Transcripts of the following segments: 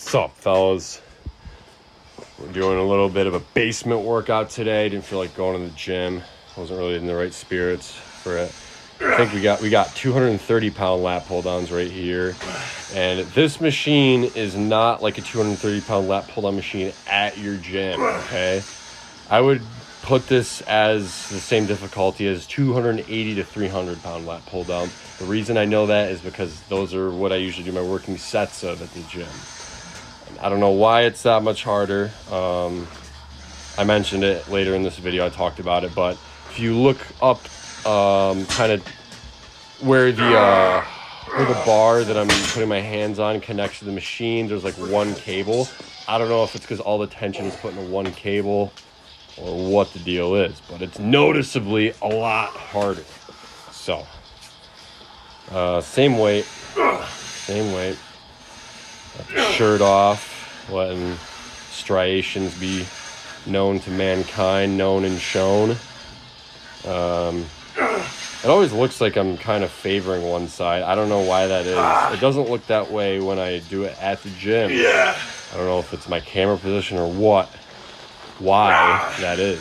What's up, fellas? We're doing a little bit of a basement workout today. Didn't feel like going to the gym. Wasn't really in the right spirits for it. I think we got 230-pound lat pull downs right here. And this machine is not like a 230-pound lat pull down machine at your gym, okay? I would put this as the same difficulty as 280 to 300-pound lat pull down. The reason I know that is because those are what I usually do my working sets of at the gym. I don't know why it's that much harder. I mentioned it later in this video. I talked about it, but if you look up kind of where the bar that I'm putting my hands on connects to the machine, there's like one cable. I don't know if it's because all the tension is put into one cable or what the deal is, but it's noticeably a lot harder. So, same weight. Shirt off, letting striations be known to mankind, known and shown. It always looks like I'm kind of favoring one side. I don't know why that is. It doesn't look that way when I do it at the gym. I don't know if it's my camera position or why that is.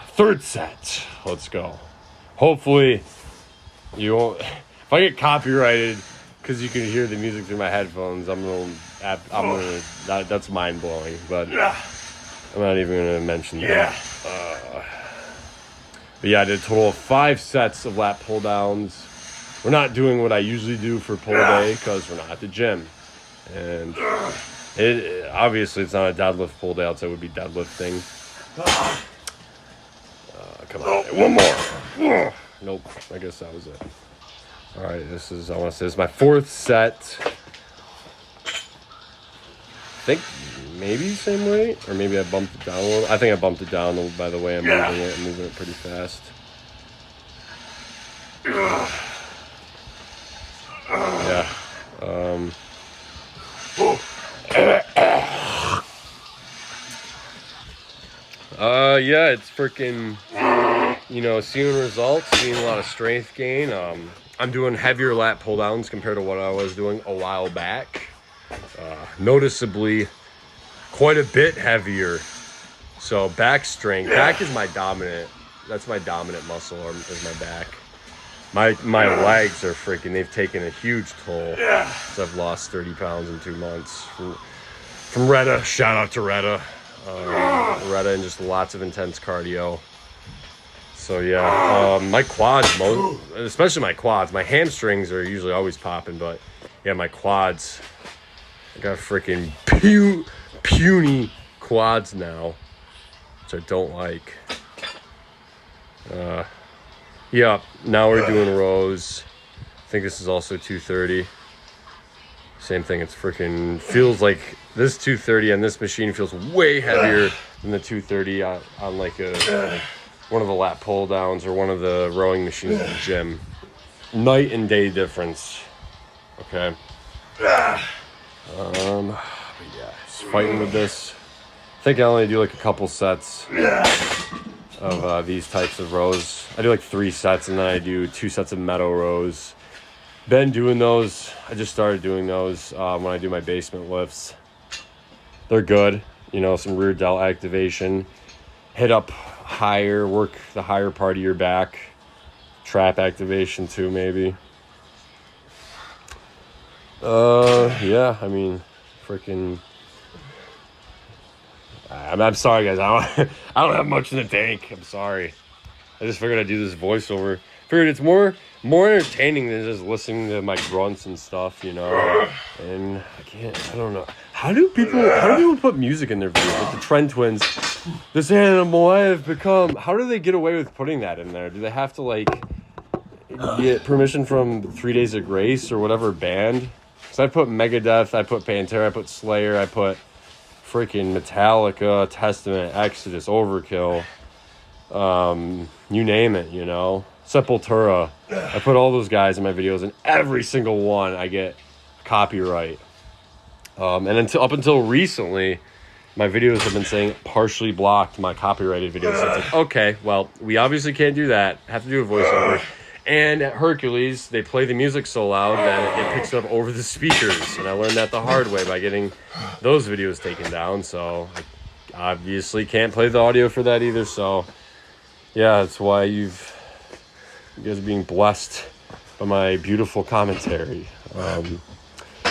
Third set. Let's go. Hopefully you won't. If I get copyrighted because you can hear the music through my headphones, that's mind blowing. But I'm not even gonna mention that. But yeah, I did a total of 5 sets of lat pull downs. We're not doing what I usually do for pull day because we're not at the gym, and obviously it's not a deadlift pull day. Else I would be deadlifting. Come on, one more. Nope, I guess that was it. All right, this is my 4th set. I think maybe same weight, or maybe I bumped it down a little. I think I bumped it down by the way I'm moving it. I'm moving it pretty fast. Yeah, it's freaking, seeing results, seeing a lot of strength gain. I'm doing heavier lat pull downs compared to what I was doing a while back. Noticeably quite a bit heavier. So back strength. Back is that's my dominant muscle, is my back. My legs are they've taken a huge toll. So I've lost 30 pounds in 2 months. From Retta, shout out to Retta. Retta and just lots of intense cardio. So yeah, my quads, especially my quads. My hamstrings are usually always popping, but yeah, my quads. I got freaking puny quads now, which I don't like. Yeah, now we're doing rows. I think this is also 230. Same thing. It's freaking feels like this 230 on this machine feels way heavier than the 230 on like one of the lat pull downs or one of the rowing machines at the gym. Night and day difference. Okay. But yeah, just fighting with this. I think I only do like a couple sets of these types of rows. I do like 3 sets, and then I do 2 sets of meadow rows. Been doing those. I just started doing those when I do my basement lifts. They're good. Some rear delt activation. Hit up higher, work the higher part of your back. Trap activation too, maybe. Yeah, I mean, freaking. I'm sorry, guys. I don't have much in the tank. I'm sorry. I just figured I'd do this voiceover. Figured it's more entertaining than just listening to my grunts and stuff, And I don't know. How do people put music in their videos? Like the Trend Twins, this animal I have become. How do they get away with putting that in there? Do they have to get permission from 3 Days of Grace or whatever band? So I put Megadeth, I put Pantera, I put Slayer, I put freaking Metallica, Testament, Exodus, Overkill, you name it, Sepultura. I put all those guys in my videos, and every single one I get copyright. And up until recently, my videos have been saying partially blocked my copyrighted videos. So it's like, okay, well, we obviously can't do that. Have to do a voiceover. And at Hercules, they play the music so loud that it picks up over the speakers. And I learned that the hard way by getting those videos taken down. So I obviously can't play the audio for that either. So yeah, that's why you guys are being blessed by my beautiful commentary.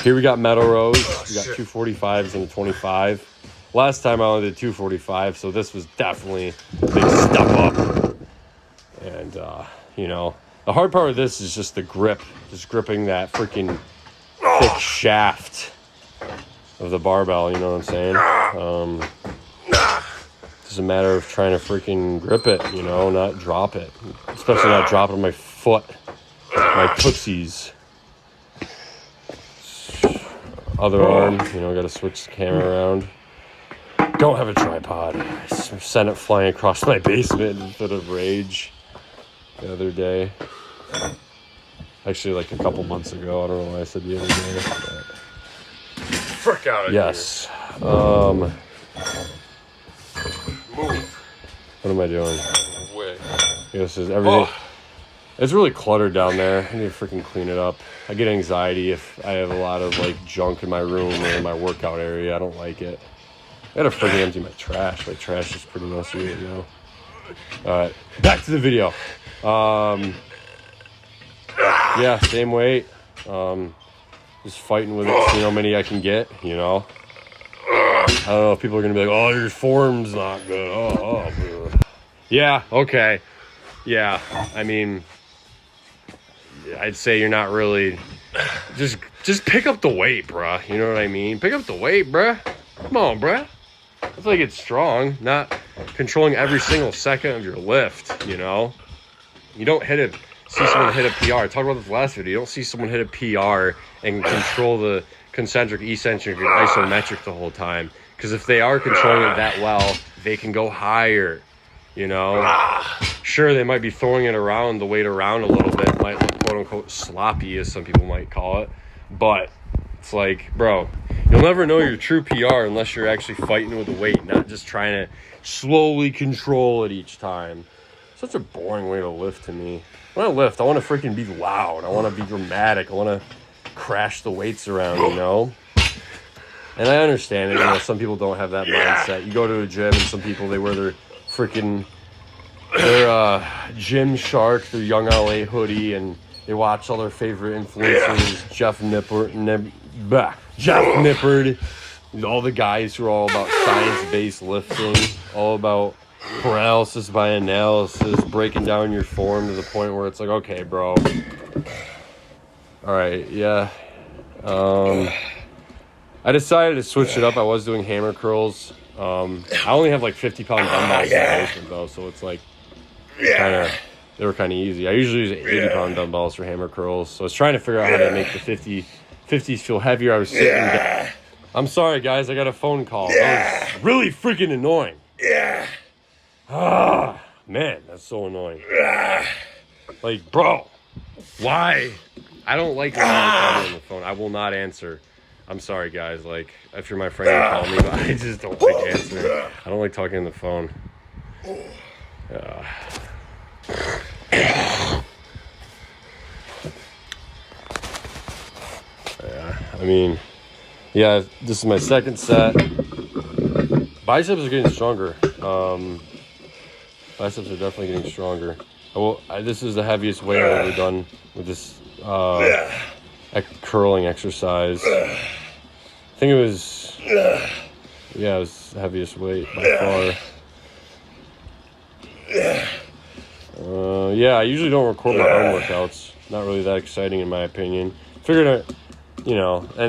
Here we got Meadow Rose. We got 245s and a 25. Last time I only did 245, so this was definitely a big step up. And, you know, the hard part of this is just the grip. Just gripping that freaking thick shaft of the barbell, you know what I'm saying? It's a matter of trying to freaking grip it, you know, not drop it. Especially not drop it on my foot, my tootsies. Other arm, you know, got to switch the camera around. Don't have a tripod. I sent it flying across my basement in a bit of rage the other day. Actually, like a couple months ago. I don't know why I said the other day. But... Frick out of yes. here. Move. What am I doing? Way. This is everything. It's really cluttered down there. I need to freaking clean it up. I get anxiety if I have a lot of like junk in my room or in my workout area. I don't like it. I gotta freaking empty my trash. My trash is pretty messy right now. Alright, back to the video. Yeah, same weight. Just fighting with it, seeing how many I can get, you know. I don't know if people are gonna be like, oh, your form's not good. Oh. Yeah, okay. Yeah, I mean, I'd say you're not really... Just pick up the weight, bruh. You know what I mean? Pick up the weight, bruh. Come on, bruh. I feel like it's strong, not controlling every single second of your lift, you know? You don't see someone hit a PR. I talked about this last video. You don't see someone hit a PR and control the concentric, eccentric, and isometric the whole time. Because if they are controlling it that well, they can go higher, you know? Sure, they might be throwing it around, the weight around a little bit. Might look, quote-unquote, sloppy, as some people might call it. But it's like, bro, you'll never know your true PR unless you're actually fighting with the weight, not just trying to slowly control it each time. Such a boring way to lift to me. When I lift, I want to freaking be loud. I want to be dramatic. I want to crash the weights around, you know? And I understand it. You know, some people don't have that mindset. You go to a gym and some people, they wear their freaking... their Gym Shark, their Young LA hoodie, and they watch all their favorite influencers, Jeff Nippard, all the guys who are all about science-based lifting, all about paralysis by analysis, breaking down your form to the point where it's like, okay, bro. All right, yeah. I decided to switch it up. I was doing hammer curls. I only have like 50-pound dumbbells in the basement, though, so it's like they were kind of easy. I usually use 80-pound dumbbells for hammer curls, so I was trying to figure out how to make the 50s feel heavier. I was sitting down. I'm sorry, guys. I got a phone call. That was really freaking annoying. Ah, man, that's so annoying. Like, bro, why? I don't like when you call me on the phone. I will not answer. I'm sorry, guys. Like, if you're my friend, you call me, but I just don't like answering. I don't like talking on the phone. Yeah, I mean, yeah, this is my second set. Biceps are getting stronger. Biceps are definitely getting stronger. This is the heaviest weight I've ever done with this curling exercise. I think it was, it was the heaviest weight by far. I usually don't record my arm workouts. Not really that exciting in my opinion. Figured and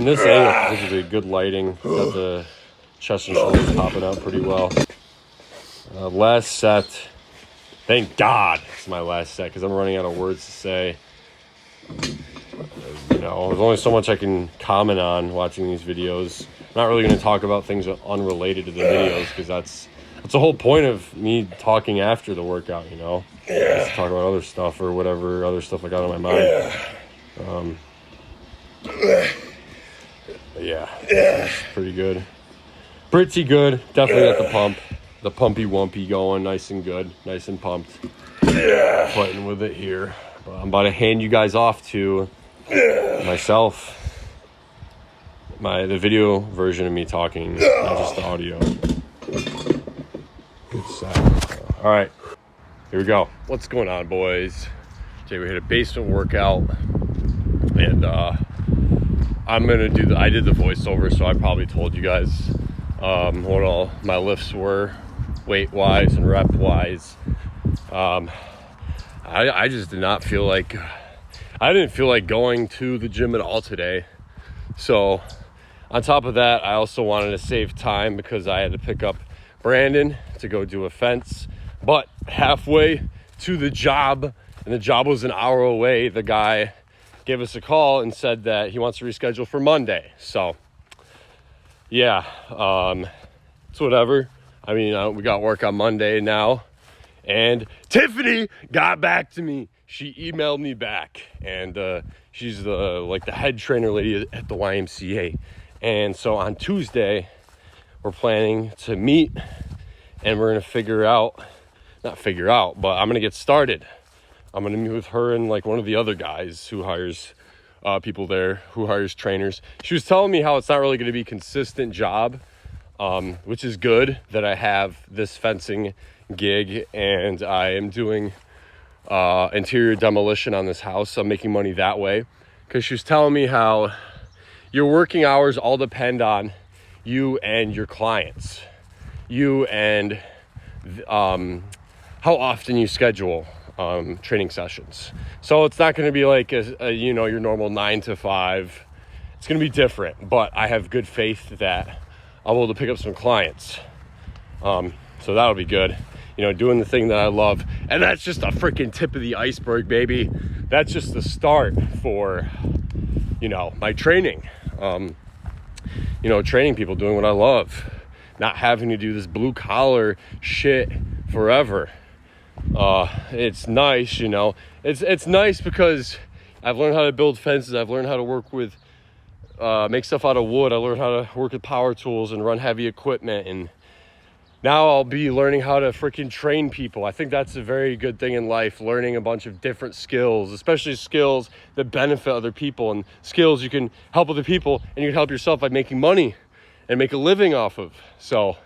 this angle is particularly good lighting. Got the chest and shoulders popping out pretty well. Last set. Thank God it's my last set because I'm running out of words to say. There's only so much I can comment on watching these videos. I'm not really going to talk about things unrelated to the videos because that's the whole point of me talking after the workout, you know? Just talk about other stuff or whatever other stuff I got on my mind. It's pretty good. Pretty good. Definitely got the pump. The pumpy wumpy going nice and good. Nice and pumped. Fighting with it here. I'm about to hand you guys off to myself. The video version of me talking, not just the audio. Good stuff. All right, here we go. What's going on, boys? Today we hit a basement workout, and I'm gonna do I did the voiceover, so I probably told you guys what all my lifts were, weight wise and rep wise. I just did not feel like I didn't feel like going to the gym at all today. So on top of that, I also wanted to save time because I had to pick up Brandon to go do a fence. But halfway to the job, and the job was an hour away, the guy gave us a call and said that he wants to reschedule for Monday. So yeah, it's whatever. I mean, we got work on Monday now. And Tiffany got back to me. She emailed me back, and she's the head trainer lady at the YMCA. And so on Tuesday, we're planning to meet, and we're gonna but I'm gonna get started. I'm gonna meet with her and like one of the other guys who hires people there, who hires trainers. She was telling me how it's not really gonna be a consistent job, which is good that I have this fencing gig, and I am doing interior demolition on this house. So I'm making money that way, because she was telling me how your working hours all depend on you and your clients, you and how often you schedule training sessions. So it's not going to be like your normal 9 to 5. It's going to be different, but I have good faith that I'll be able to pick up some clients. So that'll be good. Doing the thing that I love. And that's just a freaking tip of the iceberg, baby. That's just the start for, my training. Training people, doing what I love. Not having to do this blue collar shit forever. It's nice, It's nice because I've learned how to build fences. I've learned how to work with, make stuff out of wood. I learned how to work with power tools and run heavy equipment, and now I'll be learning how to freaking train people. I think that's a very good thing in life, learning a bunch of different skills, especially skills that benefit other people, and skills you can help other people and you can help yourself by making money and make a living off of. So,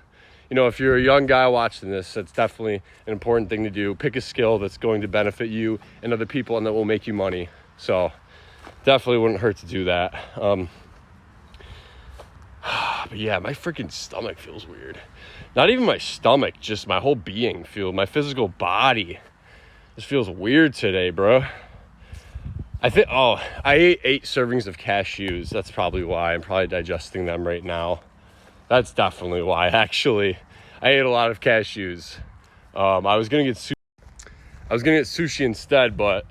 if you're a young guy watching this, that's definitely an important thing to do. Pick a skill that's going to benefit you and other people and that will make you money. So definitely wouldn't hurt to do that. But yeah, my freaking stomach feels weird. Not even my stomach, just my whole being my physical body just feels weird today, bro. I ate 8 servings of cashews. That's probably why. I'm probably digesting them right now. That's definitely why, actually. I ate a lot of cashews. I was gonna get sushi instead, but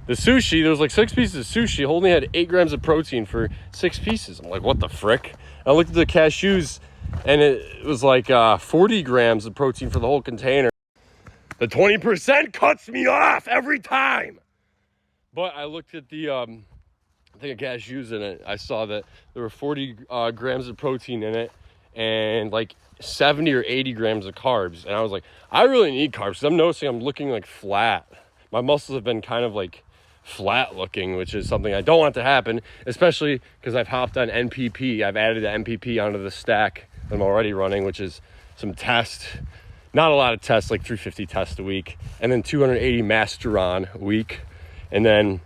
the sushi, there was like 6 pieces of sushi, only had 8 grams of protein for 6 pieces. I'm like, what the frick? I looked at the cashews, and it was like 40 grams of protein for the whole container. The 20% cuts me off every time. But I looked at the thing of cashews in it. I saw that there were 40 grams of protein in it and like 70 or 80 grams of carbs. And I was like, I really need carbs because I'm noticing I'm looking like flat. My muscles have been kind of like flat looking, which is something I don't want to happen, especially because I've hopped on NPP. I've added the NPP onto the stack that I'm already running, which is some tests. Not a lot of tests, like 350 tests a week, and then 280 Masteron a week, and then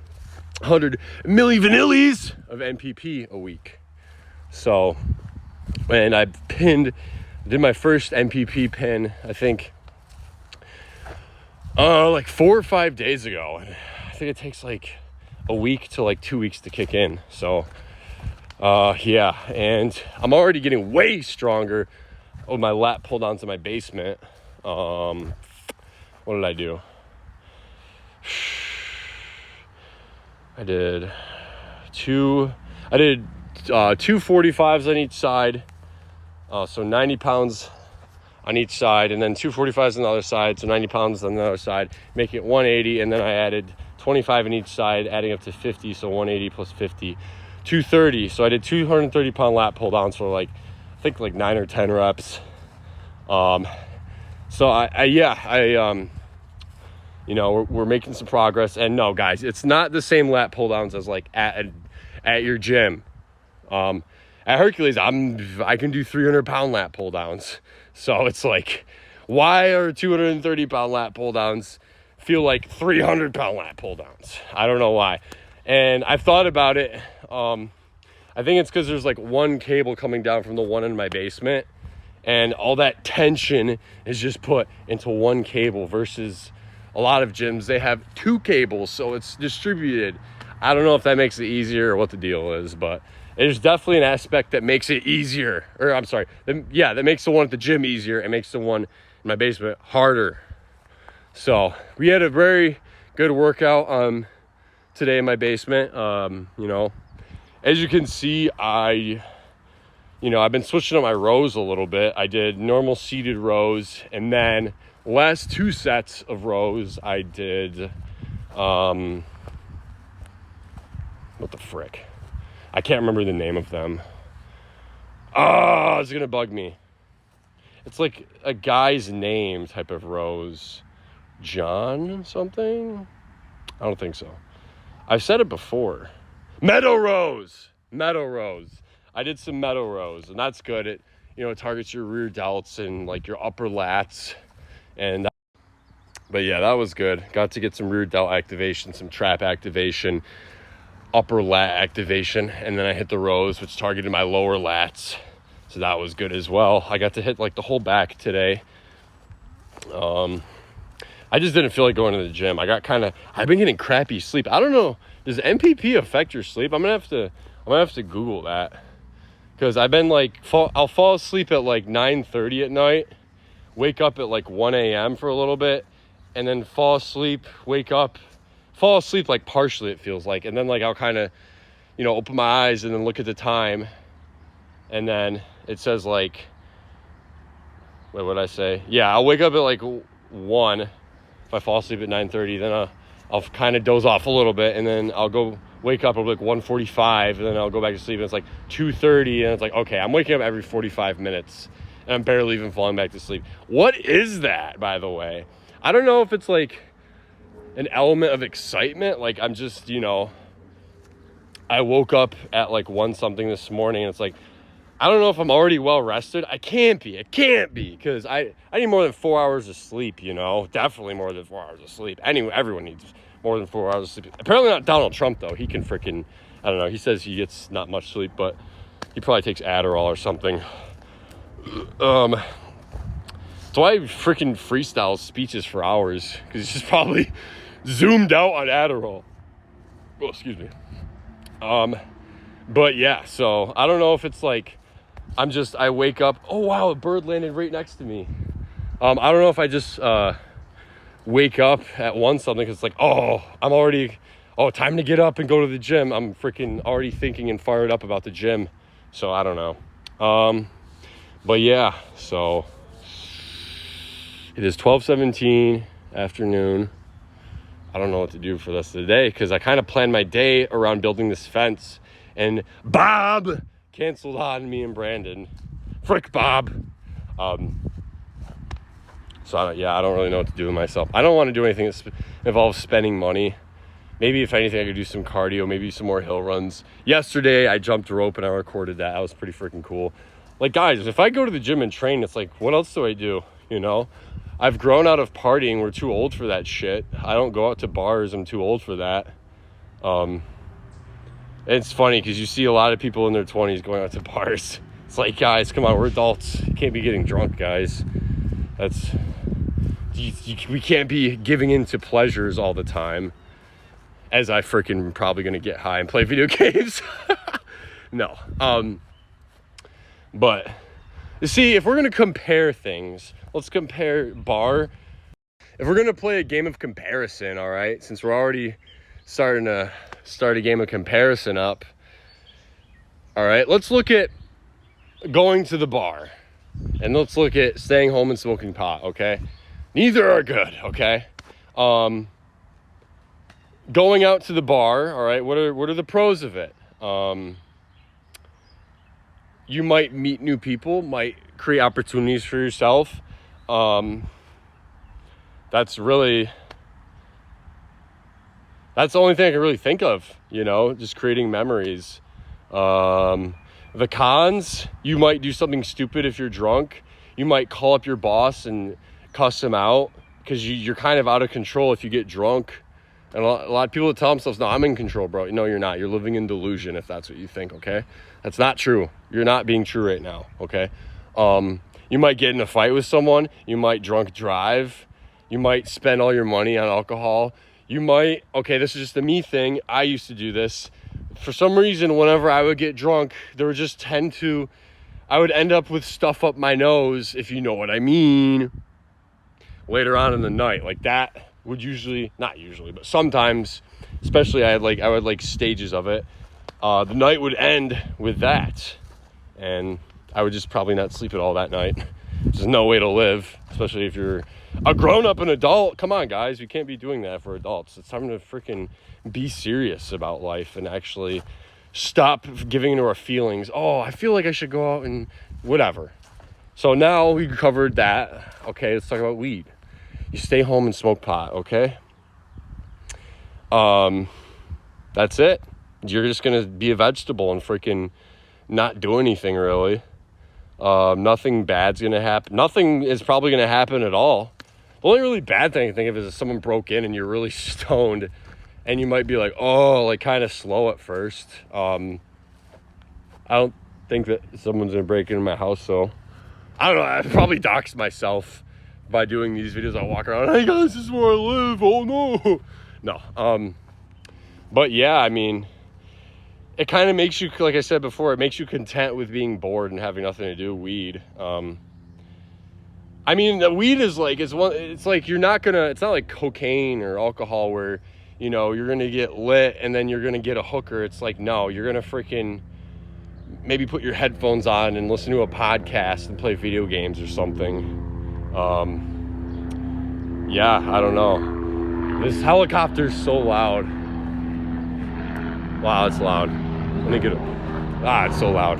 100 milli vanillis of NPP a week. So, and I did my first NPP pin, I think, like 4 or 5 days ago. I think it takes like a week to like 2 weeks to kick in. So, yeah, and I'm already getting way stronger with my lat pull down to my basement. What did I do? I did two 45s on each side. So 90 pounds on each side, and then 2 45s on the other side, so 90 pounds on the other side, making it 180, and then I added 25 on each side, adding up to 50, so 180 plus 50, 230. So I did 230 pound lat pull downs for like, I think like 9 or 10 reps. So I You know, we're making some progress. And no, guys, it's not the same lat pull downs as like at your gym. At Hercules, I can do 300-pound lat pull downs. So it's like, why are 230-pound lat pull downs feel like 300-pound lat pull downs? I don't know why. And I've thought about it. I think it's because there's like one cable coming down from the one in my basement, and all that tension is just put into one cable versus a lot of gyms, they have two cables, so it's distributed. I don't know if that makes it easier or what the deal is, but there's definitely an aspect that makes it easier. Or I'm sorry, that makes the one at the gym easier. It makes the one in my basement harder. So we had a very good workout today in my basement. You know, as you can see, I've been switching up my rows a little bit. I did normal seated rows, and then last 2 sets of rows I did what the frick? I can't remember the name of them. Oh, it's gonna bug me. It's like a guy's name type of rows. John something? I don't think so. I've said it before. Meadow rows. I did some meadow rows, and that's good. It targets your rear delts and like your upper lats. But yeah, that was good. Got to get some rear delt activation, some trap activation, upper lat activation, and then I hit the rows, which targeted my lower lats. So that was good as well. I got to hit like the whole back today. I just didn't feel like going to the gym. I've been getting crappy sleep. I don't know. Does MPP affect your sleep? I'm gonna have to Google that. Because I've been like, I'll fall asleep at like 9:30 at night, wake up at like 1 a.m. for a little bit, and then fall asleep like partially, it feels like. And then like I'll kind of, open my eyes and then look at the time. And then it says like, wait, what did I say? Yeah, I'll wake up at like 1 if I fall asleep at 9:30. Then I'll kind of doze off a little bit, and then I'll go wake up at like 1:45, and then I'll go back to sleep, and it's like 2:30, and it's like, okay, I'm waking up every 45 minutes, and I'm barely even falling back to sleep. What is that, by the way? I don't know if it's like an element of excitement, like I'm just, I woke up at like 1 something this morning, and it's like, I don't know if I'm already well rested. It can't be, because I need more than 4 hours of sleep, definitely more than 4 hours of sleep. Anyway, everyone needs more than 4 hours of sleep. Apparently not Donald Trump, though. He can freaking, I don't know, he says he gets not much sleep, but he probably takes Adderall or something. That's why he freaking freestyles speeches for hours, because he's just probably zoomed out on Adderall. Oh, excuse me. But yeah, so I don't know if it's like, I wake up, oh wow, a bird landed right next to me. I don't know if I just wake up at 1 something, because it's like, time to get up and go to the gym. I'm freaking already thinking and fired up about the gym. So I don't know. But yeah, so it is 12:17 afternoon. I don't know what to do for the rest of the day, because I kind of planned my day around building this fence, and Bob canceled on me and Brandon. Frick Bob. So I don't really know what to do with myself. I don't want to do anything that involves spending money. Maybe if anything, I could do some cardio, maybe some more hill runs. Yesterday, I jumped rope and I recorded that. That was pretty freaking cool. Like, guys, if I go to the gym and train, it's like, what else do I do? I've grown out of partying. We're too old for that shit. I don't go out to bars. I'm too old for that. It's funny because you see a lot of people in their 20s going out to bars. It's like, guys, come on, we're adults. You can't be getting drunk, guys. We can't be giving in to pleasures all the time. As I freaking probably going to get high and play video games. No. But, you see, if we're going to compare things, let's compare bar. If we're going to play a game of comparison, all right, since we're already starting to start a game of comparison up, all right, let's look at going to the bar, and let's look at staying home and smoking pot, okay? Neither are good, okay? Going out to the bar, all right, what are the pros of it? You might meet new people, might create opportunities for yourself. That's really That's the only thing I can really think of, you know, just creating memories. The cons, you might do something stupid if you're drunk. You might call up your boss and cuss him out because you're kind of out of control if you get drunk. And a lot of people tell themselves, no, I'm in control, bro. No, you're not. You're living in delusion if that's what you think, okay? That's not true. You're not being true right now, okay? You might get in a fight with someone. You might drunk drive. You might spend all your money on alcohol. You might, okay, this is just a me thing. I used to do this. For some reason, whenever I would get drunk, I would end up with stuff up my nose, if you know what I mean, later on in the night. Like that would not usually, but sometimes, especially I would like stages of it. The night would end with that. And I would just probably not sleep at all that night. There's no way to live, especially if you're a grown-up, an adult. Come on, guys. We can't be doing that for adults. It's time to freaking be serious about life and actually stop giving into our feelings. Oh, I feel like I should go out and whatever. So now we covered that. Okay, let's talk about weed. You stay home and smoke pot, okay? That's it. You're just going to be a vegetable and freaking not do anything really. Nothing bad's going to happen. Nothing is probably going to happen at all. The only really bad thing I can think of is if someone broke in and you're really stoned and you might be like, oh, like kind of slow at first. I don't think that someone's going to break into my house, so I don't know. I probably doxed myself by doing these videos. I'll walk around, hey guys, this is where I live. Oh no. No. But yeah, I mean, it kind of makes you, like I said before, it makes you content with being bored and having nothing to do. Weed. I mean, the weed is like, it's like it's not like cocaine or alcohol where, you know, you're going to get lit and then you're going to get a hooker. It's like, no, you're going to freaking maybe put your headphones on and listen to a podcast and play video games or something. Yeah, I don't know. This helicopter's so loud. Wow, it's loud. Let me get it. It's so loud.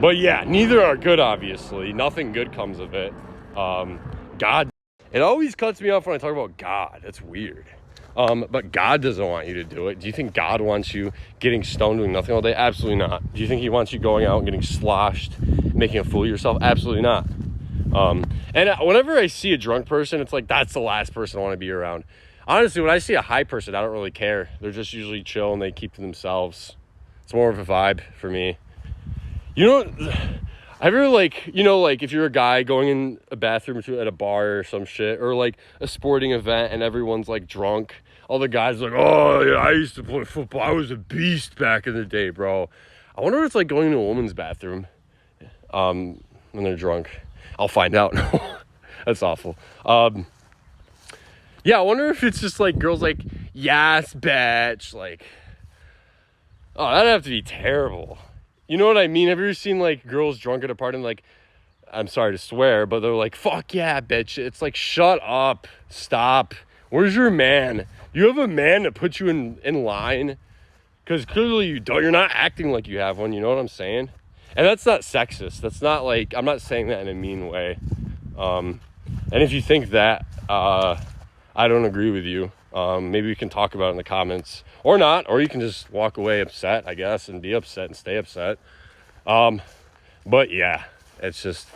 But yeah, neither are good, obviously. Nothing good comes of it. God, it always cuts me off when I talk about God. That's weird. But God doesn't want you to do it. Do you think God wants you getting stoned doing nothing all day? Absolutely not. Do you think he wants you going out and getting sloshed, making a fool of yourself? Absolutely not. And whenever I see a drunk person, it's like, that's the last person I want to be around. Honestly, when I see a high person, I don't really care. They're just usually chill and they keep to themselves. It's more of a vibe for me. You know, have you ever, like, you know, like if you're a guy going in a bathroom at a bar or some shit, or like a sporting event and everyone's like drunk, all the guys are like, oh yeah, I used to play football, I was a beast back in the day, bro. I wonder what it's like going to a woman's bathroom when they're drunk. I'll find out. That's awful. Yeah, I wonder if it's just like girls like, yes, bitch. Like, oh, that'd have to be terrible. You know what I mean? Have you ever seen like girls drunk at a party and like, I'm sorry to swear, but they're like, fuck yeah, bitch. It's like, shut up. Stop. Where's your man? You have a man to put you in line? Because clearly you don't. You're not acting like you have one. You know what I'm saying? And that's not sexist. That's not like, I'm not saying that in a mean way. And if you think that, I don't agree with you. Maybe we can talk about it in the comments or not, or you can just walk away upset, I guess, and be upset and stay upset. But yeah, it's just,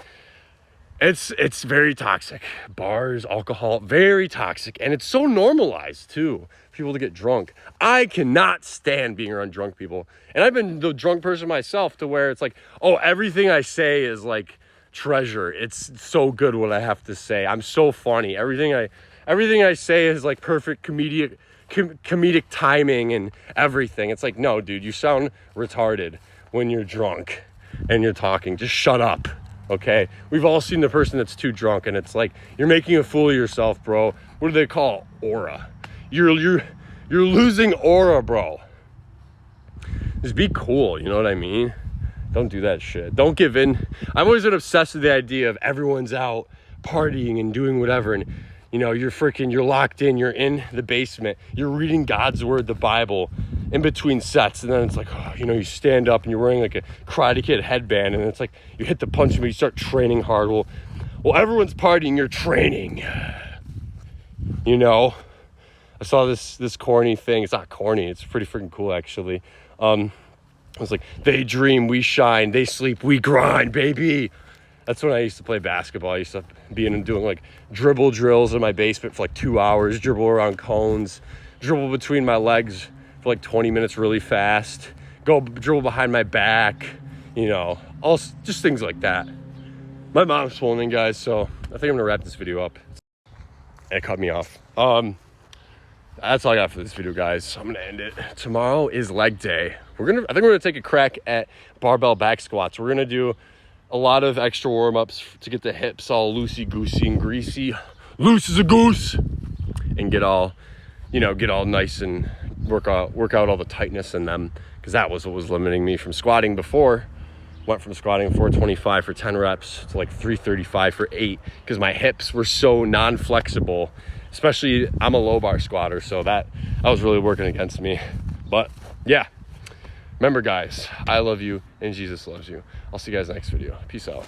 it's very toxic. Bars, alcohol, very toxic. And it's so normalized too, for people to get drunk. I cannot stand being around drunk people. And I've been the drunk person myself to where it's like, oh, everything I say is like treasure. It's so good what I have to say. I'm so funny. Everything I say is like perfect comedic timing and everything. It's like, no, dude, you sound retarded when you're drunk and you're talking. Just shut up, okay? We've all seen the person that's too drunk, and it's like, you're making a fool of yourself, bro. What do they call aura? You're losing aura, bro. Just be cool, you know what I mean? Don't do that shit. Don't give in. I've always been obsessed with the idea of everyone's out partying and doing whatever, and you know, you're locked in, you're in the basement, you're reading God's word, the Bible, in between sets, and then it's like, oh, you know, you stand up and you're wearing like a Karate Kid headband, and it's like, you hit the punch and you start training hard. Well, everyone's partying, you're training, you know? I saw this corny thing. It's not corny. It's pretty freaking cool, actually. It was like, they dream, we shine. They sleep, we grind, baby. That's when I used to play basketball. I used to be in and doing like dribble drills in my basement for like 2 hours, dribble around cones, dribble between my legs for like 20 minutes really fast, go dribble behind my back, you know, all just things like that. My mom's pulling in, guys, so I think I'm gonna wrap this video up. It cut me off. That's all I got for this video, guys. I'm gonna end it. Tomorrow is leg day. I think we're gonna take a crack at barbell back squats. We're gonna do a lot of extra warm-ups to get the hips all loosey-goosey and greasy, loose as a goose, and get all nice and work out all the tightness in them, because that was what was limiting me from squatting before. Went from squatting 425 for 10 reps to like 335 for 8, because my hips were so non-flexible. Especially, I'm a low bar squatter, so that was really working against me. But yeah, remember, guys, I love you and Jesus loves you. I'll see you guys next video. Peace out.